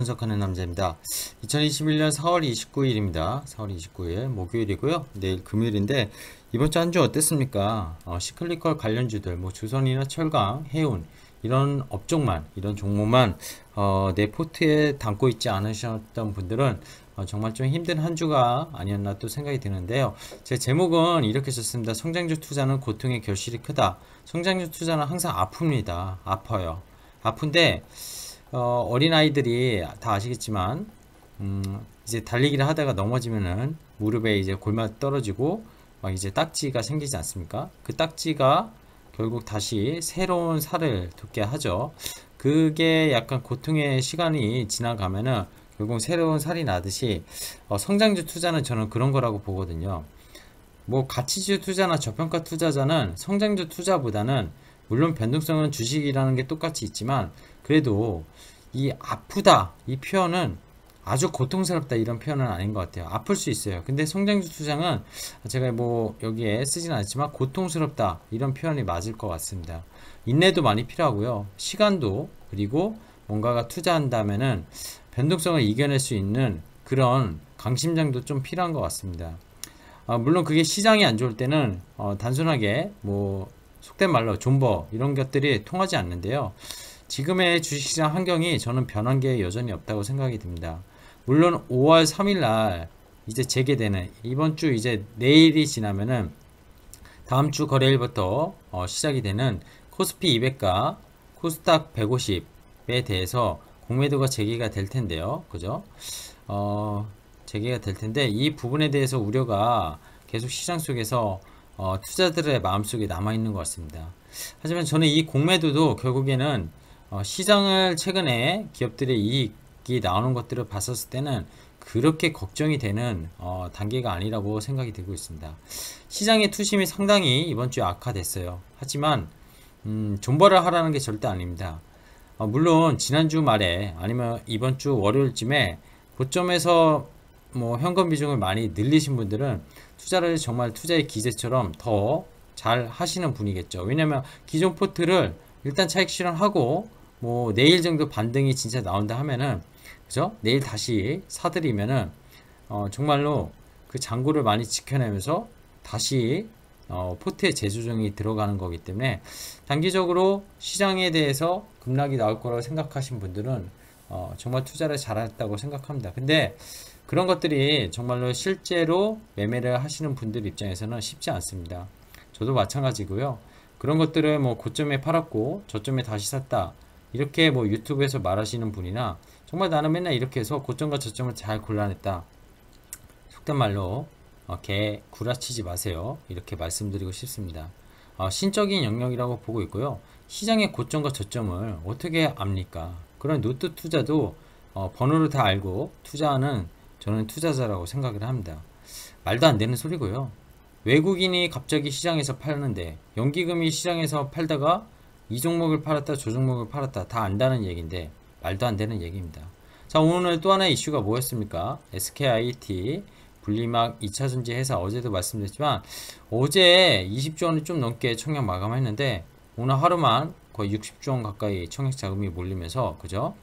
분석하는 남자입니다. 2021년 4월 29일입니다. 4월 29일 목요일이고요. 내일 금요일인데 이번 주 한 주 어땠습니까? 시클리컬 관련주들, 뭐 주선이나 철강, 해운 이런 업종만, 이런 종목만 내 포트에 담고 있지 않으셨던 분들은 정말 좀 힘든 한 주가 아니었나 또 생각이 드는데요. 제 제목은 이렇게 썼습니다. 성장주 투자는 고통의 결실이 크다. 성장주 투자는 항상 아픕니다. 아파요. 아픈데 어린아이들이 다 아시겠지만 이제 달리기를 하다가 넘어지면은 무릎에 이제 골마 떨어지고 막 이제 딱지가 생기지 않습니까? 그 딱지가 결국 다시 새로운 살을 돋게 하죠. 그게 약간 고통의 시간이 지나가면은 결국 새로운 살이 나듯이 성장주 투자는 저는 그런 거라고 보거든요. 뭐 가치주 투자나 저평가 투자자는 성장주 투자보다는 물론 변동성은 주식이라는 게 똑같이 있지만 그래도 이 아프다 이 표현은 아주 고통스럽다 이런 표현은 아닌 것 같아요. 아플 수 있어요. 근데 성장주 투자는 제가 뭐 여기에 쓰진 않지만 고통스럽다 이런 표현이 맞을 것 같습니다. 인내도 많이 필요하고요. 시간도 그리고 뭔가가 투자한다면은 변동성을 이겨낼 수 있는 그런 강심장도 좀 필요한 것 같습니다. 물론 그게 시장이 안 좋을 때는 단순하게 뭐 속된 말로 존버 이런 것들이 통하지 않는데요. 지금의 주식시장 환경이 저는 변한 게 여전히 없다고 생각이 듭니다. 물론 5월 3일 날 이제 재개되는 이번 주 이제 내일이 지나면은 다음 주 거래일부터 시작이 되는 코스피 200과 코스닥 150에 대해서 공매도가 재개가 될 텐데요. 그죠? 재개가 될 텐데 이 부분에 대해서 우려가 계속 시장 속에서 투자들의 마음속에 남아있는 것 같습니다. 하지만 저는 이 공매도도 결국에는 시장을 최근에 기업들의 이익이 나오는 것들을 봤었을 때는 그렇게 걱정이 되는 단계가 아니라고 생각이 들고 있습니다. 시장의 투심이 상당히 이번 주에 악화됐어요. 하지만 존버를 하라는 게 절대 아닙니다. 물론 지난주 말에 아니면 이번 주 월요일쯤에 고점에서 뭐 현금 비중을 많이 늘리신 분들은 투자를 정말 투자의 기재처럼 더 잘 하시는 분이겠죠. 왜냐면 기존 포트를 일단 차익 실현하고 뭐 내일 정도 반등이 진짜 나온다 하면은 그죠? 내일 다시 사들이면은 정말로 그 잔고를 많이 지켜내면서 다시 포트에 재조정이 들어가는 거기 때문에 단기적으로 시장에 대해서 급락이 나올 거라고 생각하신 분들은 정말 투자를 잘했다고 생각합니다. 근데 그런 것들이 정말로 실제로 매매를 하시는 분들 입장에서는 쉽지 않습니다. 저도 마찬가지고요. 그런 것들을 뭐 고점에 팔았고 저점에 다시 샀다 이렇게 뭐 유튜브에서 말하시는 분이나 정말 나는 맨날 이렇게 해서 고점과 저점을 잘 골라냈다 속된 말로 개 구라치지 마세요 이렇게 말씀드리고 싶습니다. 신적인 영역이라고 보고 있고요. 시장의 고점과 저점을 어떻게 압니까? 그런 노트 투자도 번호를 다 알고 투자하는 저는 투자자라고 생각을 합니다. 말도 안 되는 소리고요. 외국인이 갑자기 시장에서 팔는데 연기금이 시장에서 팔다가 이 종목을 팔았다 저 종목을 팔았다 다 안다는 얘기인데 말도 안 되는 얘기입니다. 자, 오늘 또 하나의 이슈가 뭐였습니까? SKIT 분리막 2차전지 회사 어제도 말씀드렸지만 어제 20조 원이 좀 넘게 청약 마감했는데 오늘 하루만 거의 60조 원 가까이 청약 자금이 몰리면서 그죠?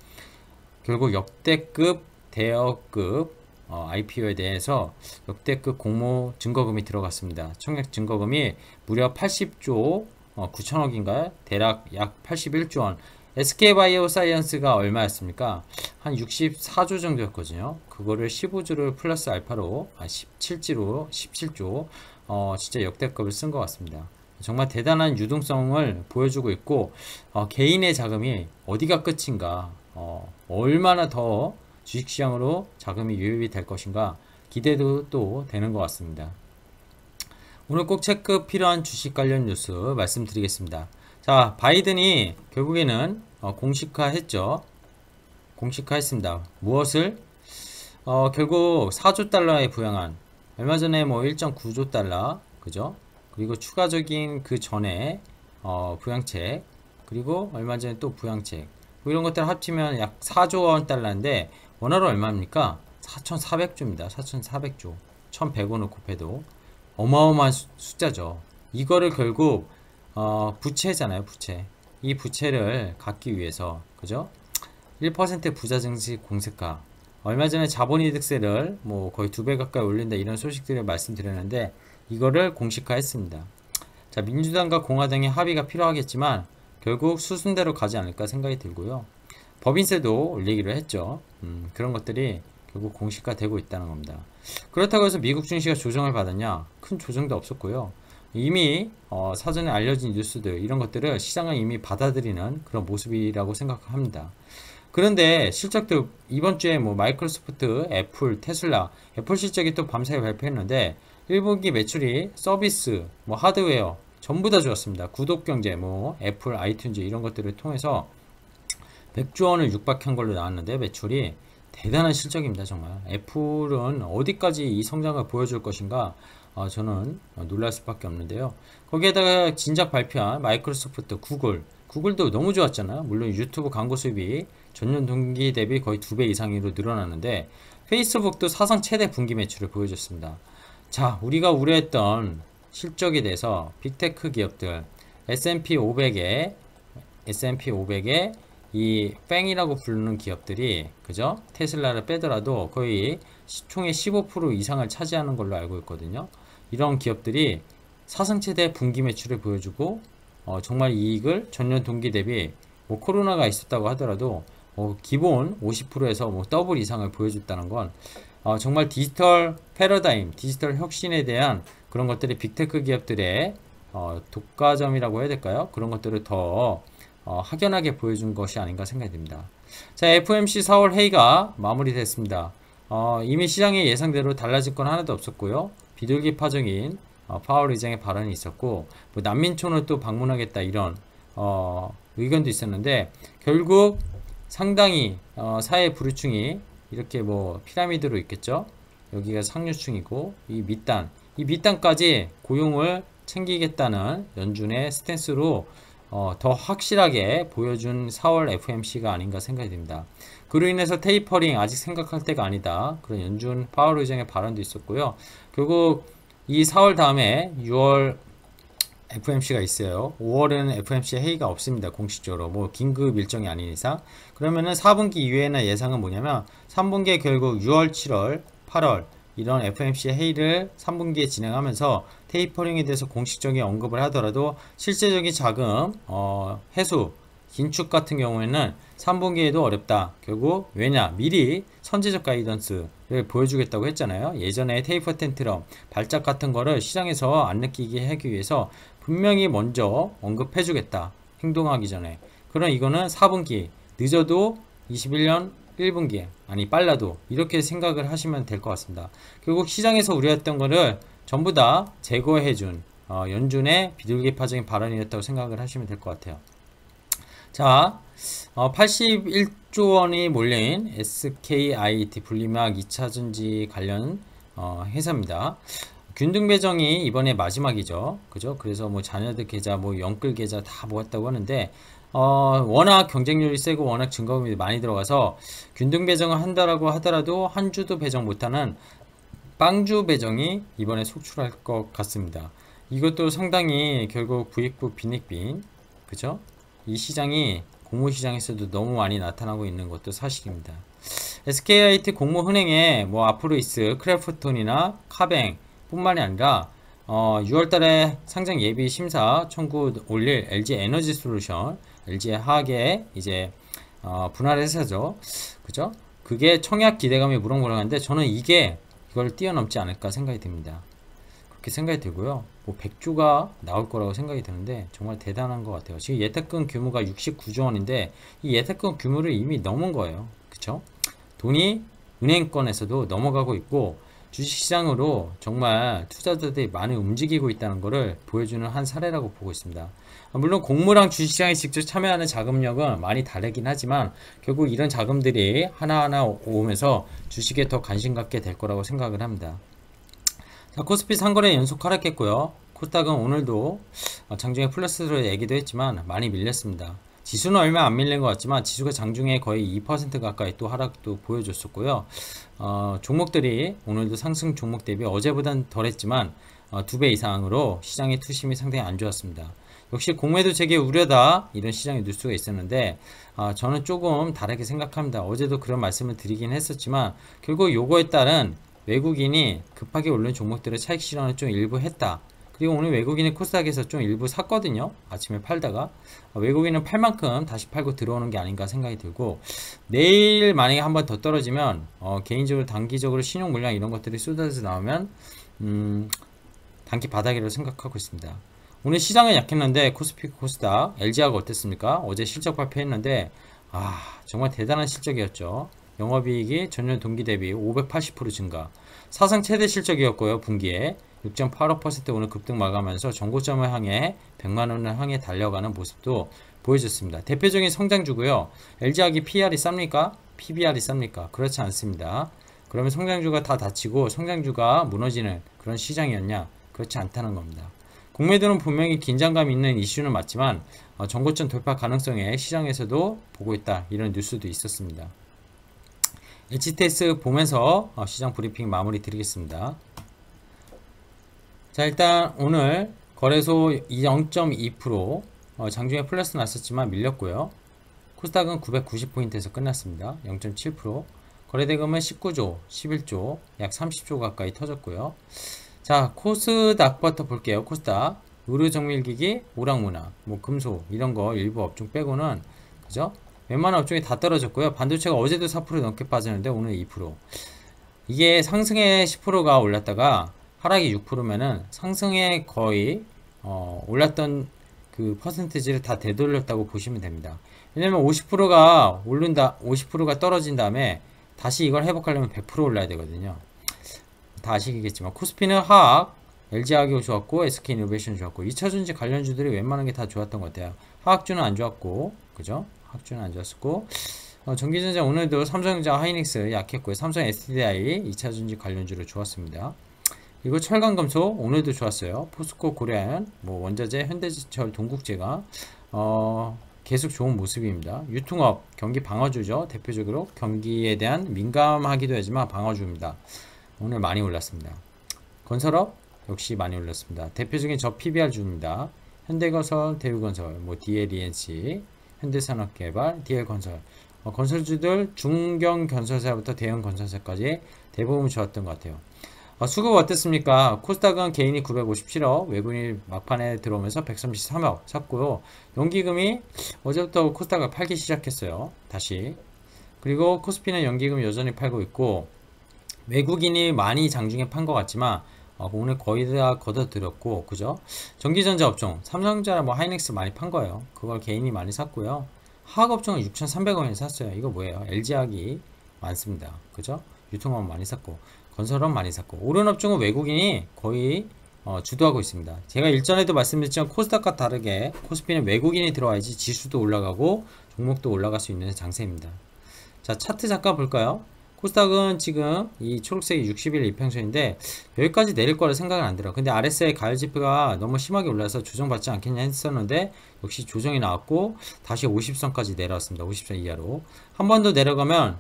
결국 역대급 대여급 IPO에 대해서 역대급 공모 증거금이 들어갔습니다. 청약 증거금이 무려 80조 9천억인가요? 대략 약 81조 원. SK바이오사이언스가 얼마였습니까? 한 64조 정도였거든요. 그거를 15조를 플러스 알파로 17조 진짜 역대급을 쓴 것 같습니다. 정말 대단한 유동성을 보여주고 있고 개인의 자금이 어디가 끝인가 얼마나 더 주식시장으로 자금이 유입이 될 것인가 기대도 또 되는 것 같습니다. 오늘 꼭 체크 필요한 주식 관련 뉴스 말씀드리겠습니다. 자, 바이든이 결국에는 공식화했죠. 공식화했습니다. 무엇을? 결국 4조 달러에 부양한 얼마 전에 뭐 1.9조 달러 그죠? 그리고 추가적인 그 전에 부양책 그리고 얼마 전에 또 부양책 뭐 이런 것들 합치면 약 4조 원 달러인데 원화로 얼마입니까? 4,400조입니다. 4,400조 1,100원을 곱해도 어마어마한 숫자죠. 이거를 결국 부채잖아요. 부채 이 부채를 갚기 위해서 그죠? 1% 부자 증시 공세가. 얼마 전에 자본이득세를 뭐 거의 2배 가까이 올린다 이런 소식들을 말씀드렸는데 이거를 공식화했습니다. 자, 민주당과 공화당의 합의가 필요하겠지만 결국 수순대로 가지 않을까 생각이 들고요. 법인세도 올리기로 했죠. 그런 것들이 결국 공식화되고 있다는 겁니다. 그렇다고 해서 미국 증시가 조정을 받았냐? 큰 조정도 없었고요. 이미 사전에 알려진 뉴스들 이런 것들을 시장은 이미 받아들이는 그런 모습이라고 생각합니다. 그런데 실적도 이번 주에 뭐 마이크로소프트, 애플, 테슬라, 애플 실적이 또 밤사이 발표했는데 1분기 매출이 서비스, 뭐 하드웨어 전부 다 좋았습니다. 구독경제, 뭐 애플, 아이튠즈 이런 것들을 통해서 100조 원을 육박한 걸로 나왔는데 매출이 대단한 실적입니다. 정말 애플은 어디까지 이 성장을 보여줄 것인가 저는 놀랄 수밖에 없는데요. 거기에다가 진작 발표한 마이크로소프트, 구글도 너무 좋았잖아요. 물론 유튜브 광고 수입이 전년 동기 대비 거의 2배 이상으로 늘어났는데 페이스북도 사상 최대 분기 매출을 보여줬습니다. 자, 우리가 우려했던 실적에 대해서 빅테크 기업들 S&P 500에 이 팽이라고 부르는 기업들이 그죠? 테슬라를 빼더라도 거의 시총의 15% 이상을 차지하는 걸로 알고 있거든요. 이런 기업들이 사상 최대 분기 매출을 보여주고 정말 이익을 전년 동기 대비 뭐 코로나가 있었다고 하더라도 기본 50%에서 뭐 더블 이상을 보여줬다는 건 정말 디지털 패러다임, 디지털 혁신에 대한 그런 것들이 빅테크 기업들의 독과점이라고 해야 될까요? 그런 것들을 더 확연하게 보여준 것이 아닌가 생각이 듭니다. 자, FOMC 4월 회의가 마무리됐습니다. 이미 시장의 예상대로 달라질 건 하나도 없었고요. 비둘기파적인 파월 의장의 발언이 있었고 뭐 난민촌을 또 방문하겠다 이런 의견도 있었는데 결국 상당히 사회 부류층이 이렇게 뭐 피라미드로 있겠죠. 여기가 상류층이고 이 밑단까지 고용을 챙기겠다는 연준의 스탠스로 더 확실하게 보여준 4월 FOMC가 아닌가 생각이 듭니다. 그로 인해서 테이퍼링 아직 생각할 때가 아니다. 그런 연준 파월 의장의 발언도 있었고요. 결국 이 4월 다음에 6월 FOMC가 있어요. 5월에는 FOMC 회의가 없습니다. 공식적으로 뭐 긴급 일정이 아닌 이상. 그러면은 4분기 이후에는 예상은 뭐냐면 3분기에 결국 6월, 7월, 8월 이런 FOMC 회의를 3분기에 진행하면서 테이퍼링에 대해서 공식적인 언급을 하더라도 실제적인 자금 해소, 긴축 같은 경우에는 3분기에도 어렵다. 결국 왜냐? 미리 선제적 가이던스를 보여주겠다고 했잖아요. 예전에 테이퍼 텐트럼 발작 같은 거를 시장에서 안 느끼게 하기 위해서 분명히 먼저 언급해주겠다. 행동하기 전에. 그럼 이거는 4분기 늦어도 21년 1분기 아니 빨라도 이렇게 생각을 하시면 될 것 같습니다. 결국 시장에서 우려했던 거를 전부 다 제거해준 연준의 비둘기파적인 발언이었다고 생각을 하시면 될 것 같아요. 자, 81조 원이 몰린 SKIT 분리막 2차전지 관련 회사입니다. 균등 배정이 이번에 마지막이죠. 그죠? 그래서 뭐 자녀들 계좌, 뭐 영끌 계좌 다 모았다고 하는데 워낙 경쟁률이 세고 워낙 증거금이 많이 들어가서 균등 배정을 한다라고 하더라도 한 주도 배정 못하는 빵주 배정이 이번에 속출할 것 같습니다. 이것도 상당히 결국 부익부 빈익빈 그죠? 이 시장이 공모시장에서도 너무 많이 나타나고 있는 것도 사실입니다. SKIT 공모은행에 뭐 아프로이스, 크래프톤이나 카뱅 뿐만이 아니라 6월달에 상장 예비 심사 청구 올릴 LG 에너지 솔루션, LG 화학의 이제 분할 회사죠, 그죠? 그게 청약 기대감이 무럭무럭한데 저는 이걸 뛰어넘지 않을까 생각이 듭니다. 그렇게 생각이 들고요. 뭐 100조가 나올 거라고 생각이 드는데 정말 대단한 것 같아요. 지금 예탁금 규모가 69조 원인데 이 예탁금 규모를 이미 넘은 거예요. 그쵸? 돈이 은행권에서도 넘어가고 있고 주식시장으로 정말 투자자들이 많이 움직이고 있다는 것을 보여주는 한 사례라고 보고 있습니다. 물론 공모랑 주식시장에 직접 참여하는 자금력은 많이 다르긴 하지만 결국 이런 자금들이 하나하나 오면서 주식에 더 관심 갖게 될 거라고 생각을 합니다. 자, 코스피 상거래 연속 하락했고요. 코스닥은 오늘도 장중에 플러스로 얘기도 했지만 많이 밀렸습니다. 지수는 얼마 안 밀린 것 같지만 지수가 장중에 거의 2% 가까이 또 하락도 보여줬었고요. 종목들이 오늘도 상승 종목 대비 어제보단 덜했지만 2배 이상으로 시장의 투심이 상당히 안 좋았습니다. 역시 공매도 재개 우려다 이런 시장의 뉴스가 있었는데 저는 조금 다르게 생각합니다. 어제도 그런 말씀을 드리긴 했었지만 결국 요거에 따른 외국인이 급하게 오른 종목들의 차익 실현을 좀 일부 했다. 그리고 오늘 외국인이 코스닥에서 좀 일부 샀거든요. 아침에 팔다가 외국인은 팔 만큼 다시 팔고 들어오는 게 아닌가 생각이 들고, 내일 만약에 한 번 더 떨어지면 개인적으로 단기적으로 신용 물량 이런 것들이 쏟아져 나오면 단기 바닥이라고 생각하고 있습니다. 오늘 시장은 약했는데 코스피 코스닥 LG화가 어땠습니까? 어제 실적 발표했는데 정말 대단한 실적이었죠. 영업이익이 전년 동기 대비 580% 증가, 사상 최대 실적이었고요. 분기에 6.85% 오늘 급등 마감하면서 정고점을 향해 100만원을 향해 달려가는 모습도 보여줬습니다. 대표적인 성장주고요. LG화학이 PR이 쌉니까? PBR이 쌉니까? 그렇지 않습니다. 그러면 성장주가 다 닫히고 성장주가 무너지는 그런 시장이었냐? 그렇지 않다는 겁니다. 공매도는 분명히 긴장감 있는 이슈는 맞지만 정고점 돌파 가능성에 시장에서도 보고 있다, 이런 뉴스도 있었습니다. HTS 보면서 시장 브리핑 마무리 드리겠습니다. 자, 일단 오늘 거래소 0.2% 장중에 플러스 났었지만 밀렸고요. 코스닥은 990포인트에서 끝났습니다. 0.7%. 거래대금은 19조, 11조, 약 30조 가까이 터졌고요. 자, 코스닥부터 볼게요. 코스닥 의료정밀기기, 오락문화, 뭐 금속 이런 거 일부 업종 빼고는 그죠? 웬만한 업종이 다 떨어졌고요. 반도체가 어제도 4% 넘게 빠졌는데 오늘 2%. 이게 상승에 10%가 올랐다가 하락이 6%면은 상승에 거의 올랐던 그 퍼센티지를 다 되돌렸다고 보시면 됩니다. 왜냐면 50%가 오른다, 50%가 떨어진 다음에 다시 이걸 회복하려면 100% 올라야 되거든요. 다 아시겠지만 코스피는 하악, LG화학이 좋았고 SK이노베이션 좋았고 2차전지 관련주들이 웬만한 게 다 좋았던 것 같아요. 화학주는 안 좋았고, 그죠? 화학주는 안 좋았었고, 전기전자 오늘도 삼성전자, 하이닉스 약했고요. 삼성 SDI 2차전지 관련주로 좋았습니다. 그리고 철강금속 오늘도 좋았어요. 포스코, 고려아연, 뭐 원자재, 현대제철, 동국제가 계속 좋은 모습입니다. 유통업, 경기 방어주죠. 대표적으로 경기에 대한 민감하기도 하지만 방어주입니다. 오늘 많이 올랐습니다. 건설업 역시 많이 올랐습니다. 대표적인 저 PBR주입니다. 현대건설, 대우건설, 뭐 DLENC, 현대산업개발, DL건설, 건설주들 중견 건설사부터 대형 건설사까지 대부분 좋았던 것 같아요. 수급 어땠습니까? 코스닥은 개인이 957억, 외국인이 막판에 들어오면서 133억 샀고요. 연기금이 어제부터 코스닥을 팔기 시작했어요. 다시. 그리고 코스피는 연기금 여전히 팔고 있고, 외국인이 많이 장중에 판 것 같지만 오늘 거의 다 걷어들였고, 그죠? 전기전자 업종, 삼성전자, 뭐 하이닉스 많이 판 거예요. 그걸 개인이 많이 샀고요. 화학업종은 6,300원에 샀어요. 이거 뭐예요? LG화학이 많습니다. 그죠? 유통업 많이 샀고, 건설업 많이 샀고, 오른 업종은 외국인이 거의 주도하고 있습니다. 제가 일전에도 말씀드렸지만 코스닥과 다르게 코스피는 외국인이 들어와야지 지수도 올라가고 종목도 올라갈 수 있는 장세입니다. 자, 차트 잠깐 볼까요? 코스닥은 지금 이 초록색이 60일 이평선인데 여기까지 내릴 거라 생각은 안 들어요. 근데 RSI 가열 지표가 너무 심하게 올라서 조정받지 않겠냐 했었는데 역시 조정이 나왔고 다시 50선까지 내려왔습니다. 50선 이하로. 한 번 더 내려가면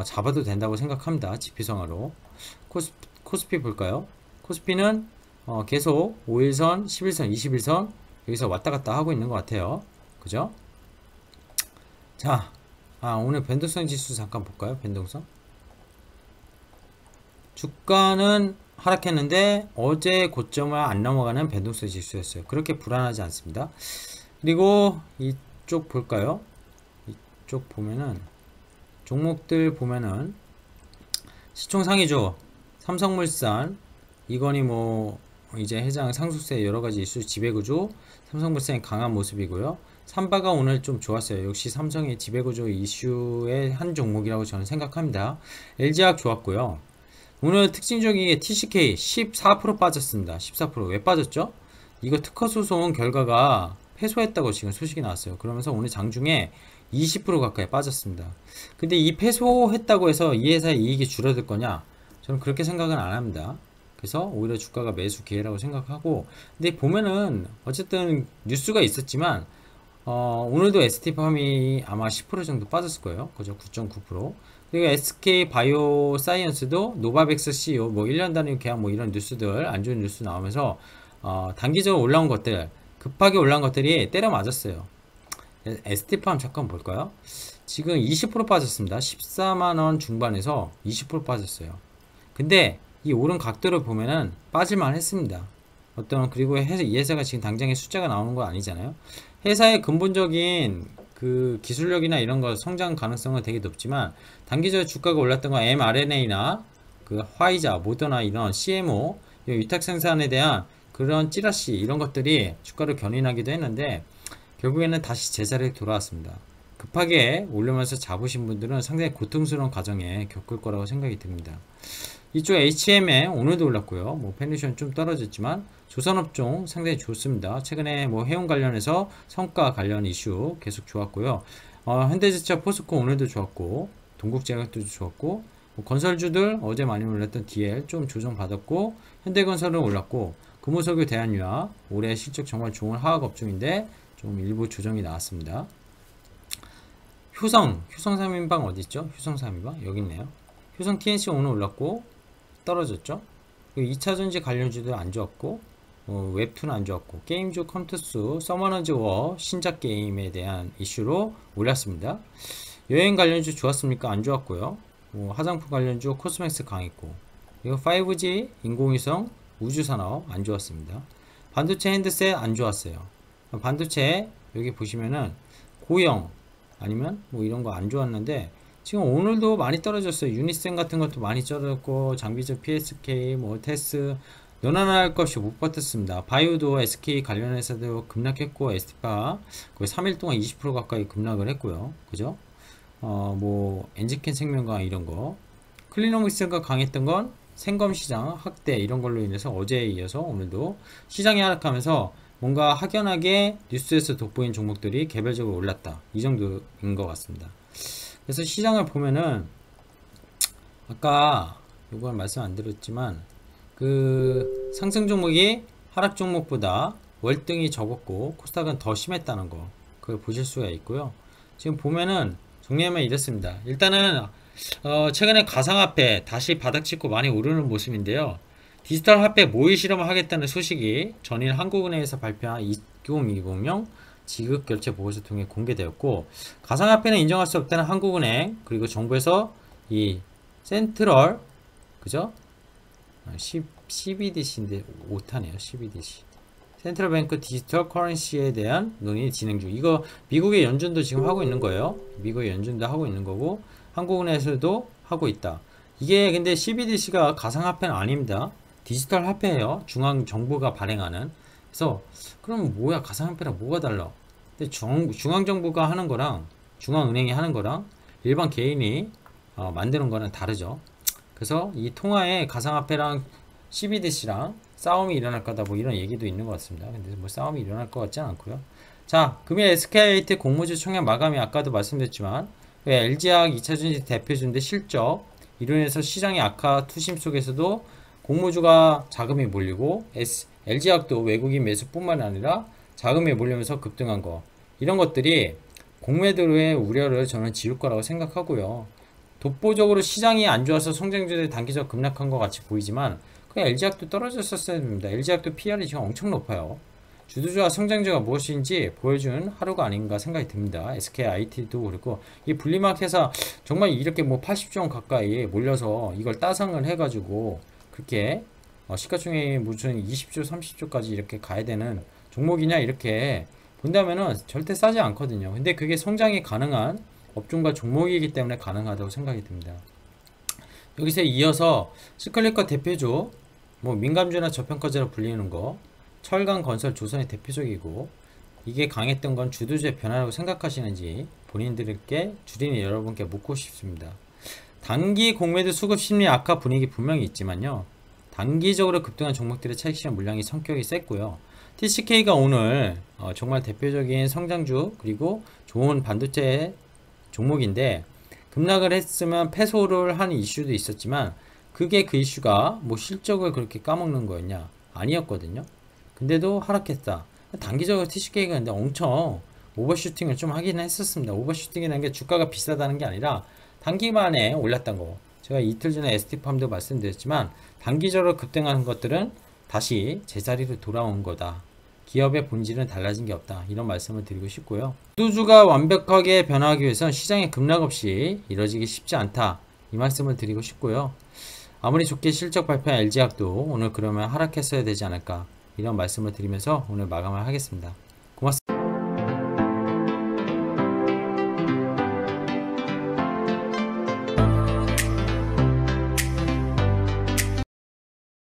잡아도 된다고 생각합니다. 지표상으로. 코스피 볼까요? 코스피는 계속 5일선, 11선, 21선 여기서 왔다 갔다 하고 있는 것 같아요. 그죠? 자, 오늘 변동성 지수 잠깐 볼까요? 변동성. 주가는 하락했는데 어제 고점을 안 넘어가는 변동성 지수였어요. 그렇게 불안하지 않습니다. 그리고 이쪽 볼까요? 이쪽 보면은 종목들 보면은 시총상위주 삼성물산, 이건희 뭐 이제 해장 상속세 여러가지 이슈 지배구조, 삼성물산이 강한 모습이고요. 삼바가 오늘 좀 좋았어요. 역시 삼성의 지배구조 이슈의 한 종목이라고 저는 생각합니다. LG화학 좋았고요. 오늘 특징적인 TCK 14% 빠졌습니다. 14%. 왜 빠졌죠? 이거 특허 소송 결과가 패소했다고 지금 소식이 나왔어요. 그러면서 오늘 장중에 20% 가까이 빠졌습니다. 근데 이 패소했다고 해서 이 회사의 이익이 줄어들 거냐? 저는 그렇게 생각은 안 합니다. 그래서 오히려 주가가 매수 기회라고 생각하고, 근데 보면은 어쨌든 뉴스가 있었지만 오늘도 ST팜이 아마 10% 정도 빠졌을 거예요. 그죠? 9.9%. 그리고 SK 바이오사이언스도 노바백스 CEO 뭐 1년 단위 계약 뭐 이런 뉴스들, 안 좋은 뉴스 나오면서 단기적으로 올라온 것들, 급하게 올라간 것들이 때려 맞았어요. ST팜 잠깐 볼까요? 지금 20% 빠졌습니다. 14만원 중반에서 20% 빠졌어요. 근데 이 오른 각도를 보면은 빠질만 했습니다. 그리고 이 회사가 지금 당장에 숫자가 나오는 거 아니잖아요. 회사의 근본적인 그 기술력이나 이런 거 성장 가능성은 되게 높지만 단기적으로 주가가 올랐던 건 mRNA나 그 화이자, 모더나 이런 CMO 위탁 생산에 대한 그런 찌라시 이런 것들이 주가를 견인하기도 했는데 결국에는 다시 제자리에 돌아왔습니다. 급하게 올려면서 잡으신 분들은 상당히 고통스러운 과정에 겪을 거라고 생각이 듭니다. 이쪽 HM에 오늘도 올랐고요. 뭐 펜디션 좀 떨어졌지만 조선업종 상당히 좋습니다. 최근에 뭐 해운 관련해서 성과 관련 이슈 계속 좋았고요. 현대제차, 포스코 오늘도 좋았고, 동국제약도 좋았고, 뭐 건설주들 어제 많이 올랐던 DL 좀 조정 받았고, 현대건설은 올랐고, 금호석유, 대한유화 올해 실적 정말 좋은 화학업종인데 좀 일부 조정이 나왔습니다. 효성 3인방 어디 있죠? 효성 3인방 여기 있네요. 효성 TNC 오늘 올랐고 떨어졌죠. 2차전지 관련주도 안 좋았고 웹툰 안 좋았고 게임주 컴투스 서머너즈 워 신작 게임에 대한 이슈로 올랐습니다. 여행 관련주 좋았습니까? 안 좋았고요. 화장품 관련주 코스맥스 강했고 그리고 5G 인공위성 우주산업 안 좋았습니다. 반도체 핸드셋 안 좋았어요. 반도체 여기 보시면은 고영 아니면 뭐 이런 거 안 좋았는데 지금 오늘도 많이 떨어졌어요. 유니센 같은 것도 많이 떨어졌고 장비전 PSK 뭐 테스 너나 할 것 없이 못 버텼습니다. 바이오도 SK 관련 회사도 급락했고 ST파 거의 3일 동안 20% 가까이 급락을 했고요. 그죠? 뭐 엔지켄 생명과 이런 거 클리노믹스가 강했던 건 생검시장 확대 이런 걸로 인해서 어제에 이어서 오늘도 시장이 하락하면서 뭔가 확연하게 뉴스에서 돋보인 종목들이 개별적으로 올랐다. 이 정도인 것 같습니다. 그래서 시장을 보면은 아까 이건 말씀 안 드렸지만 그 상승 종목이 하락 종목보다 월등히 적었고 코스닥은 더 심했다는 거 그걸 보실 수가 있고요. 지금 보면은 정리하면 이렇습니다. 일단은 최근에 가상화폐 다시 바닥 찍고 많이 오르는 모습인데요. 디지털 화폐 모의 실험을 하겠다는 소식이 전일 한국은행에서 발표한 2020년 지급결제 보고서 통해 공개되었고 가상화폐는 인정할 수 없다는 한국은행 그리고 정부에서 이 센트럴 그죠? CBDC인데 오타네요. CBDC 센트럴뱅크 디지털 커런시에 대한 논의 진행 중. 이거 미국의 연준도 지금 하고 있는 거예요. 미국의 연준도 하고 있는 거고 한국은행에서도 하고 있다. 이게 근데 CBDC가 가상화폐는 아닙니다. 디지털 화폐예요. 중앙정부가 발행하는. 그래서 그럼 뭐야 가상화폐랑 뭐가 달라? 근데 중앙정부가 하는 거랑 중앙은행이 하는 거랑 일반 개인이 만드는 거는 다르죠. 그래서 이 통화에 가상화폐랑 CBDC랑 싸움이 일어날 거다 뭐 이런 얘기도 있는 것 같습니다. 근데 뭐 싸움이 일어날 것 같지는 않고요. 자, 금일 SKIT 공모주 총액 마감이 아까도 말씀드렸지만 LG화학 2차전지 대표주인데 실적 이로 인해서 시장의 악화 투심 속에서도 공모주가 자금이 몰리고 LG화학도 외국인 매수뿐만 아니라 자금이 몰리면서 급등한 거 이런 것들이 공매도의 우려를 저는 지울 거라고 생각하고요. 독보적으로 시장이 안 좋아서 성장주들이 단기적 급락한 것 같이 보이지만 그냥 LG화학도 떨어졌었어야 됩니다. LG화학도 PR이 지금 엄청 높아요. 주도주와 성장주가 무엇인지 보여준 하루가 아닌가 생각이 듭니다. SKIT도 그렇고 이 분리마켓에서 정말 이렇게 뭐 80조 원 가까이 몰려서 이걸 따상을 해가지고 그렇게 시가총액이 무슨 20조 30조까지 이렇게 가야 되는 종목이냐 이렇게 본다면은 절대 싸지 않거든요. 근데 그게 성장이 가능한 업종과 종목이기 때문에 가능하다고 생각이 듭니다. 여기서 이어서 시클리커 대표주 뭐 민감주나 저평가주로 불리는 거 철강 건설 조선의 대표적이고 이게 강했던 건 주도주의 변화라고 생각하시는지 본인들께 주린이 여러분께 묻고 싶습니다. 단기 공매도 수급 심리 악화 분위기 분명히 있지만요. 단기적으로 급등한 종목들의 차익 실현 물량이 성격이 셌고요. TCK가 오늘 정말 대표적인 성장주 그리고 좋은 반도체 종목인데 급락을 했으면 패소를 하는 이슈도 있었지만 그게 그 이슈가 뭐 실적을 그렇게 까먹는 거였냐? 아니었거든요. 근데도 하락했다. 단기적으로 TCK가 근데 엄청 오버슈팅을 좀 하긴 했었습니다. 오버슈팅이라는 게 주가가 비싸다는 게 아니라 단기만에 올랐던 거. 제가 이틀 전에 ST팜도 말씀드렸지만 단기적으로 급등하는 것들은 다시 제자리로 돌아온 거다. 기업의 본질은 달라진 게 없다. 이런 말씀을 드리고 싶고요. 구조주가 완벽하게 변화하기 위해선 시장의 급락 없이 이뤄지기 쉽지 않다. 이 말씀을 드리고 싶고요. 아무리 좋게 실적 발표한 LG화학도 오늘 그러면 하락했어야 되지 않을까. 이런 말씀을 드리면서 오늘 마감을 하겠습니다.